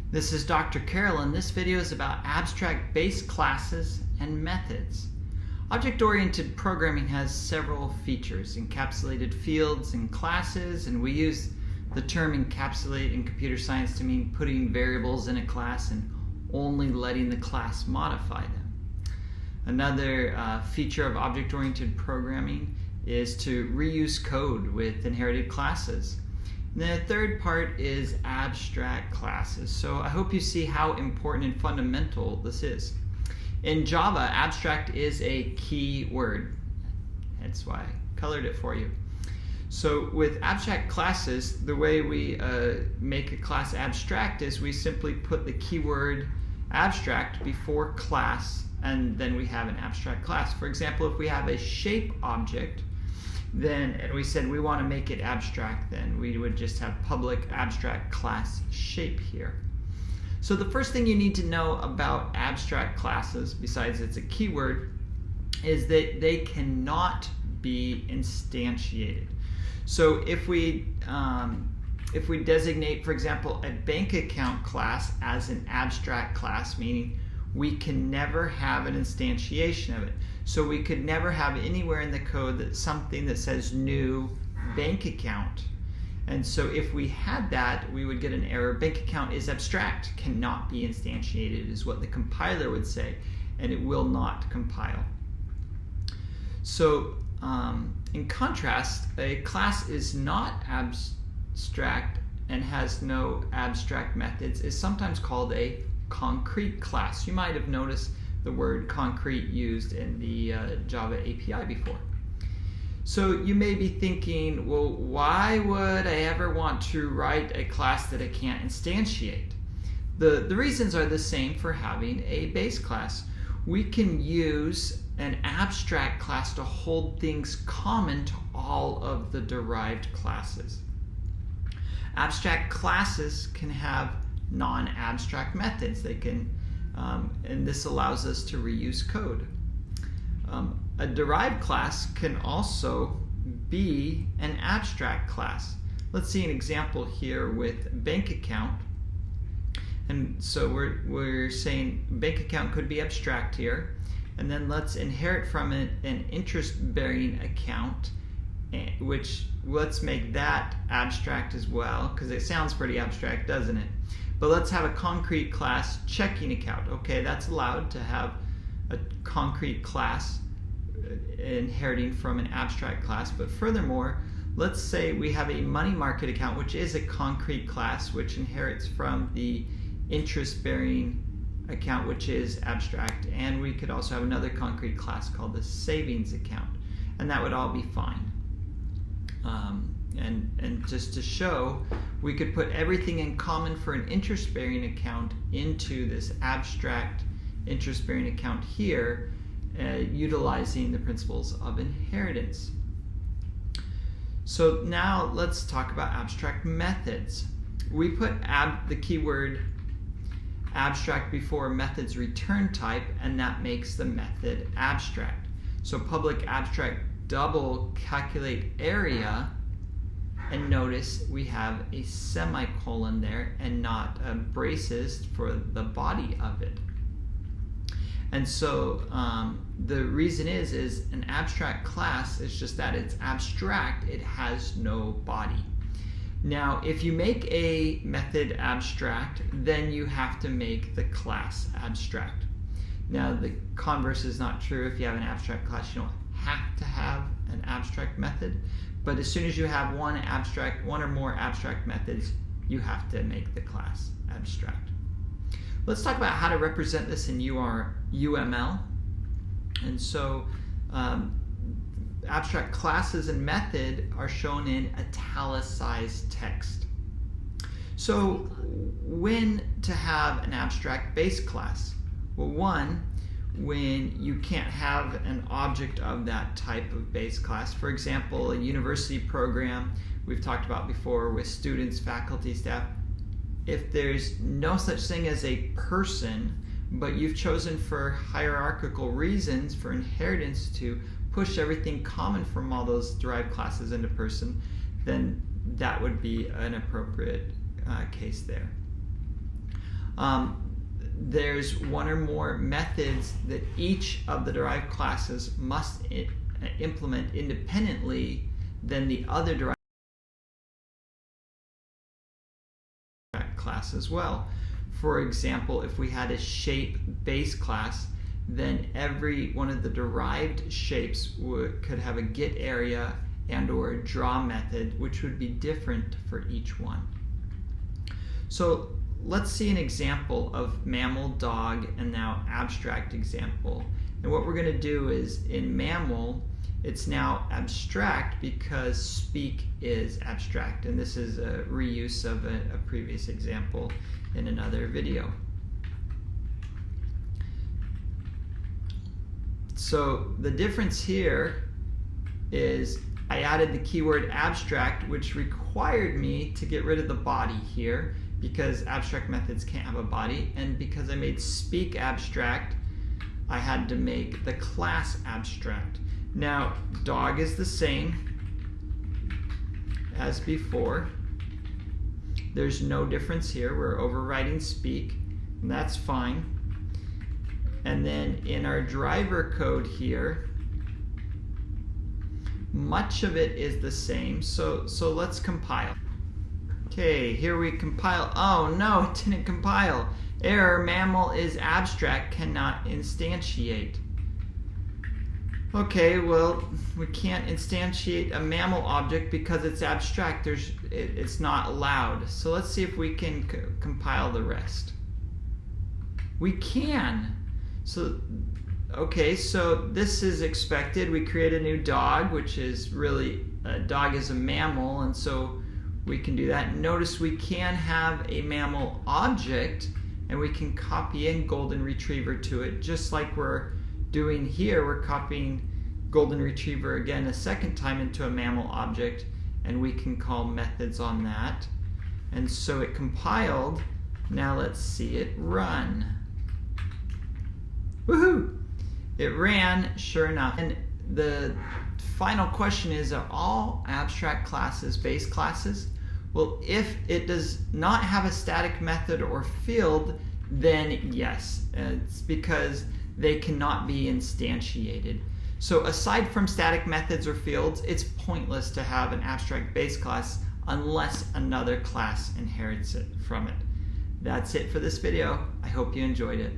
This is Dr. Carroll, and this video is about abstract base classes and methods. Object-oriented programming has several features, encapsulated fields and classes, and we use the term encapsulate in computer science to mean putting variables in a class and only letting the class modify them. Another feature of object-oriented programming is to reuse code with inherited classes. The third part is abstract classes. So I hope you see how important and fundamental this is. In Java, abstract is a key word. That's why I colored it for you. So with abstract classes, the way we make a class abstract is we simply put the keyword abstract before class, and then we have an abstract class. For example, if we have a shape object, and we said we want to make it abstract, then we would just have public abstract class shape here. So the first thing you need to know about abstract classes, besides it's a keyword, is that they cannot be instantiated. So if we designate, for example, a bank account class as an abstract class, meaning we can never have an instantiation of it. So we could never have anywhere in the code that something that says new bank account. And so if we had that, we would get an error. Bank account is abstract, cannot be instantiated, is what the compiler would say, and it will not compile. So in contrast, a class is not abstract and has no abstract methods, is sometimes called a concrete class. You might have noticed the word concrete used in the Java API before. So you may be thinking, well, why would I ever want to write a class that I can't instantiate? The reasons are the same for having a base class. We can use an abstract class to hold things common to all of the derived classes. Abstract classes can have non-abstract methods. They can, and this allows us to reuse code. A derived class can also be an abstract class. Let's see an example here with bank account. And so we're saying bank account could be abstract here. And then let's inherit from it an interest-bearing account, which let's make that abstract as well, because it sounds pretty abstract, doesn't it? But let's have a concrete class checking account. Okay, that's allowed to have a concrete class inheriting from an abstract class. But furthermore, let's say we have a money market account, which is a concrete class, which inherits from the interest-bearing account, which is abstract. And we could also have another concrete class called the savings account, and that would all be fine. And just to show, we could put everything in common for an interest-bearing account into this abstract interest-bearing account here, utilizing the principles of inheritance. So now let's talk about abstract methods. We put the keyword abstract before method's return type, and that makes the method abstract. So public abstract double calculate area, and notice we have a semicolon there and not braces for the body of it. And so the reason is an abstract class is just that it's abstract, it has no body. Now, if you make a method abstract, then you have to make the class abstract. Now, the converse is not true. If you have an abstract class, you don't have to have an abstract method. But as soon as you have one or more abstract methods, you have to make the class abstract. Let's talk about how to represent this in UML. And so abstract classes and method are shown in italicized text. So when to have an abstract base class? Well, one, when you can't have an object of that type of base class. For example, a university program we've talked about before with students, faculty, staff. If there's no such thing as a person, but you've chosen for hierarchical reasons, for inheritance, to push everything common from all those derived classes into person, then that would be an appropriate case there. There's one or more methods that each of the derived classes must implement independently than the other derived class as well. For example, if we had a shape base class, then every one of the derived shapes could have a get area and or a draw method, which would be different for each one. So let's see an example of mammal, dog, and now abstract example. And what we're going to do is in mammal, it's now abstract because speak is abstract. And this is a reuse of a previous example in another video. So the difference here is I added the keyword abstract, which required me to get rid of the body here because abstract methods can't have a body, and because I made speak abstract, I had to make the class abstract. Now, dog is the same as before. There's no difference here. We're overriding speak, and that's fine. And then in our driver code here, much of it is the same. So let's compile. Okay, here we compile. Oh no, it didn't compile. Error, mammal is abstract, cannot instantiate. Okay, well, we can't instantiate a mammal object because it's abstract. It's not allowed. So let's see if we can compile the rest. We can. So, okay, so this is expected. We create a new dog, which is really, a dog is a mammal, and so we can do that. Notice we can have a mammal object, and we can copy in golden retriever to it, just like we're doing here. We're copying golden retriever again a second time into a mammal object, and we can call methods on that. And so it compiled. Now let's see it run. Woohoo! It ran, sure enough. And the final question is, are all abstract classes base classes? Well, if it does not have a static method or field, then yes. It's because they cannot be instantiated. So aside from static methods or fields, it's pointless to have an abstract base class unless another class inherits it from it. That's it for this video. I hope you enjoyed it.